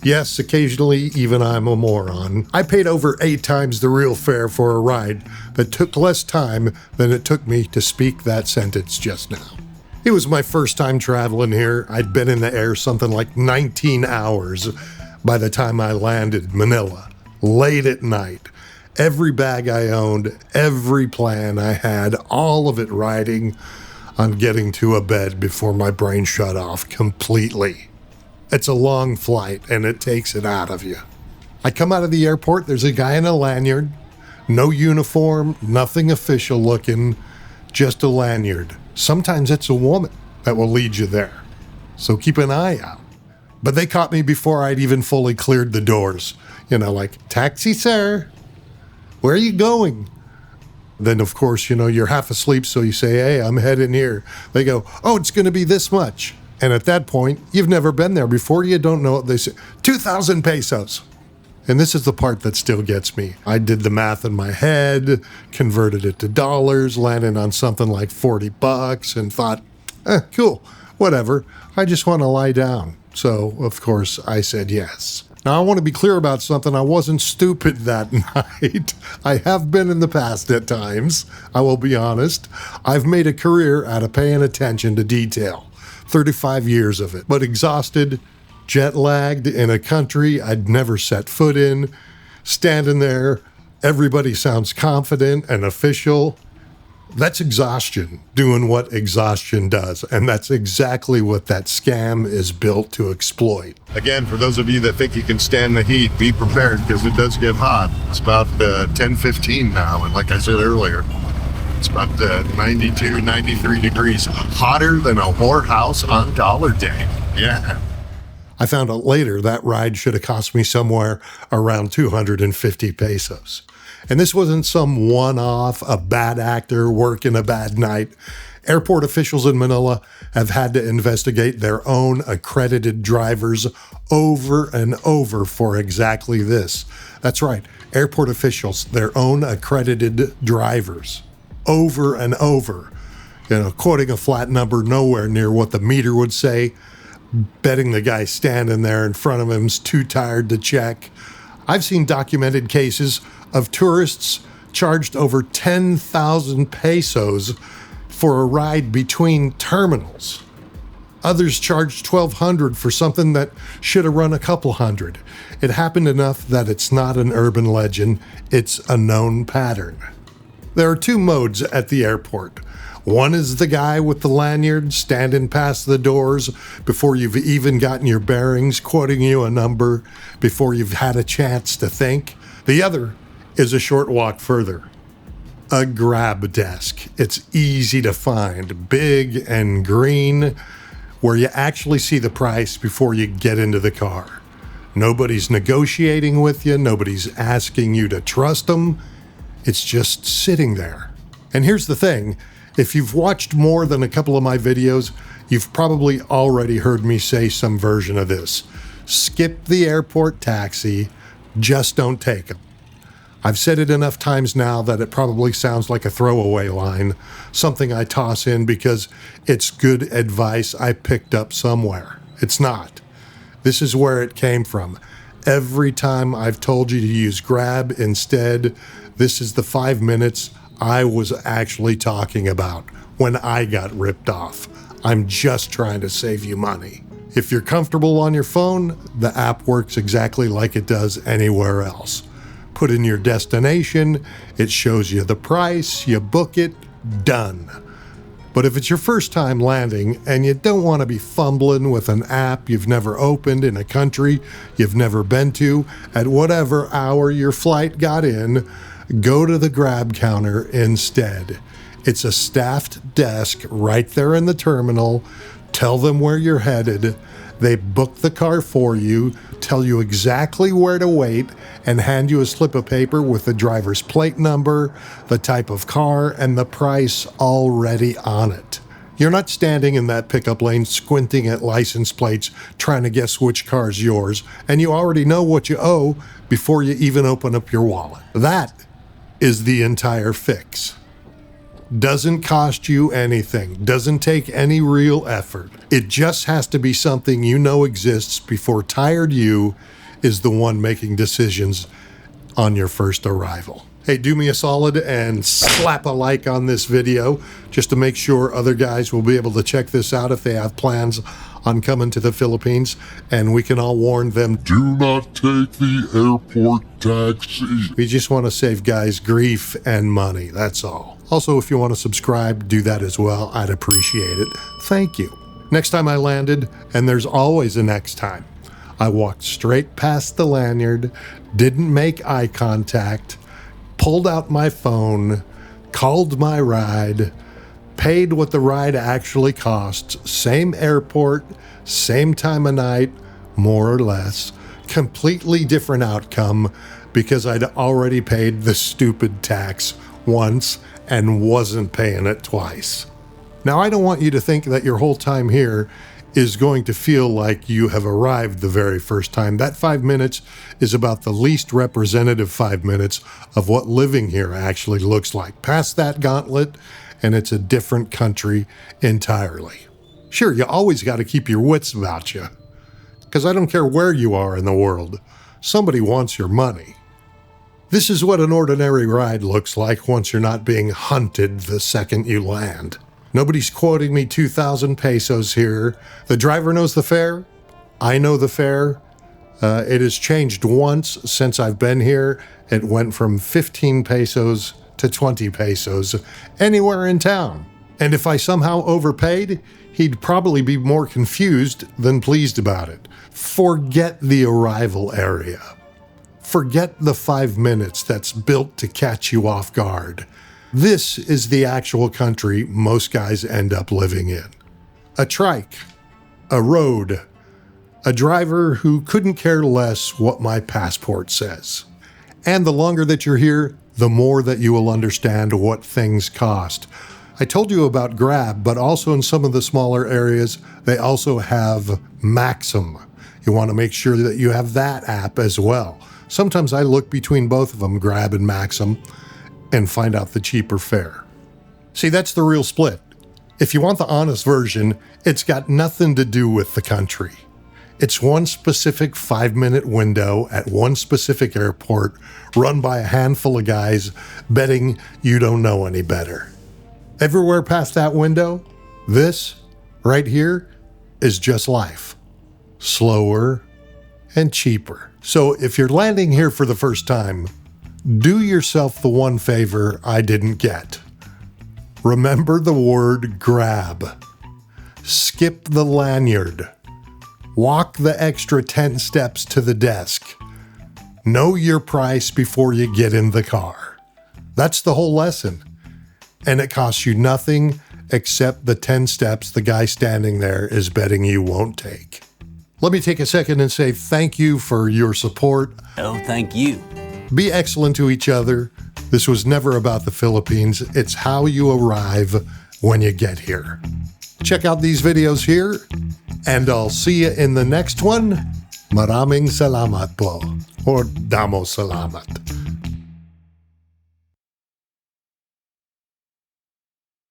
Yes, occasionally even I'm a moron. I paid over 8 times the real fare for a ride that took less time than it took me to speak that sentence just now. It was my first time traveling here. I'd been in the air something like 19 hours by the time I landed Manila, late at night. Every bag I owned, every plan I had, all of it riding on getting to a bed before my brain shut off completely. It's a long flight, and it takes it out of you. I come out of the airport, there's a guy in a lanyard. No uniform, nothing official looking, just a lanyard. Sometimes it's a woman that will lead you there, so keep an eye out. But they caught me before I'd even fully cleared the doors. Like, taxi, sir? Where are you going? Then, of course, you're half asleep, so you say, hey, I'm heading here. They go, oh, it's going to be this much. And at that point, you've never been there before, you don't know what they say. 2,000 pesos. And this is the part that still gets me. I did the math in my head, converted it to dollars, landed on something like $40, and thought, cool, whatever. I just want to lie down. So, of course, I said yes. Now, I want to be clear about something. I wasn't stupid that night. I have been in the past at times. I will be honest. I've made a career out of paying attention to detail. 35 years of it, but exhausted, jet-lagged in a country I'd never set foot in, standing there, everybody sounds confident and official. That's exhaustion, doing what exhaustion does, and that's exactly what that scam is built to exploit. Again, for those of you that think you can stand the heat, be prepared, because it does get hot. It's about 10:15 now, and like I said earlier, it's about 92, 93 degrees, hotter than a whorehouse on Dollar Day. Yeah. I found out later that ride should have cost me somewhere around 250 pesos. And this wasn't some one-off, a bad actor working a bad night. Airport officials in Manila have had to investigate their own accredited drivers over and over for exactly this. That's right, airport officials, their own accredited drivers. Over and over, quoting a flat number nowhere near what the meter would say, betting the guy standing there in front of him's too tired to check. I've seen documented cases of tourists charged over 10,000 pesos for a ride between terminals. Others charged 1,200 for something that should have run a couple hundred. It happened enough that it's not an urban legend, it's a known pattern. There are 2 modes at the airport. One is the guy with the lanyard standing past the doors before you've even gotten your bearings, quoting you a number before you've had a chance to think. The other is a short walk further. A grab desk. It's easy to find, big and green, where you actually see the price before you get into the car. Nobody's negotiating with you. Nobody's asking you to trust them. It's just sitting there. And here's the thing. If you've watched more than a couple of my videos, you've probably already heard me say some version of this. Skip the airport taxi. Just don't take them. I've said it enough times now that it probably sounds like a throwaway line, something I toss in because it's good advice I picked up somewhere. It's not. This is where it came from. Every time I've told you to use Grab instead, this is the 5 minutes I was actually talking about when I got ripped off. I'm just trying to save you money. If you're comfortable on your phone, the app works exactly like it does anywhere else. Put in your destination, it shows you the price, you book it, done. But if it's your first time landing and you don't want to be fumbling with an app you've never opened in a country you've never been to, at whatever hour your flight got in, go to the Grab counter instead. It's a staffed desk right there in the terminal. Tell them where you're headed. They book the car for you, tell you exactly where to wait, and hand you a slip of paper with the driver's plate number, the type of car, and the price already on it. You're not standing in that pickup lane squinting at license plates trying to guess which car's yours, and you already know what you owe before you even open up your wallet. That is the entire fix. Doesn't cost you anything, doesn't take any real effort. It just has to be something you know exists before tired you is the one making decisions on your first arrival. Hey, do me a solid and slap a like on this video just to make sure other guys will be able to check this out if they have plans on coming to the Philippines, and we can all warn them, do not take the airport taxi. We just want to save guys grief and money, that's all. Also, if you want to subscribe, do that as well. I'd appreciate it. Thank you. Next time I landed, and there's always a next time, I walked straight past the lanyard, didn't make eye contact, pulled out my phone, called my ride, paid what the ride actually cost, same airport, same time of night, more or less, completely different outcome because I'd already paid the stupid tax once and wasn't paying it twice. Now, I don't want you to think that your whole time here is going to feel like you have arrived the very first time. That 5 minutes is about the least representative 5 minutes of what living here actually looks like. Past that gauntlet, and it's a different country entirely. Sure, you always got to keep your wits about you, because I don't care where you are in the world, somebody wants your money. This is what an ordinary ride looks like once you're not being hunted the second you land. Nobody's quoting me 2,000 pesos here. The driver knows the fare. I know the fare. It has changed once since I've been here. It went from 15 pesos to 20 pesos anywhere in town. And if I somehow overpaid, he'd probably be more confused than pleased about it. Forget the arrival area. Forget the 5 minutes that's built to catch you off guard. This is the actual country most guys end up living in. A trike, a road, a driver who couldn't care less what my passport says. And the longer that you're here, the more that you will understand what things cost. I told you about Grab, but also in some of the smaller areas, they also have Maxim. You want to make sure that you have that app as well. Sometimes I look between both of them, Grab and Maxim, and find out the cheaper fare. See, that's the real split. If you want the honest version, it's got nothing to do with the country. It's one specific 5-minute window at one specific airport run by a handful of guys betting you don't know any better. Everywhere past that window, this right here is just life. Slower and cheaper. So if you're landing here for the first time, do yourself the one favor I didn't get. Remember the word grab. Skip the lanyard. Walk the extra 10 steps to the desk. Know your price before you get in the car. That's the whole lesson. And it costs you nothing except the 10 steps the guy standing there is betting you won't take. Let me take a second and say thank you for your support. Oh, thank you. Be excellent to each other. This was never about the Philippines. It's how you arrive when you get here. Check out these videos here, and I'll see you in the next one. Maraming salamat po, or damo salamat.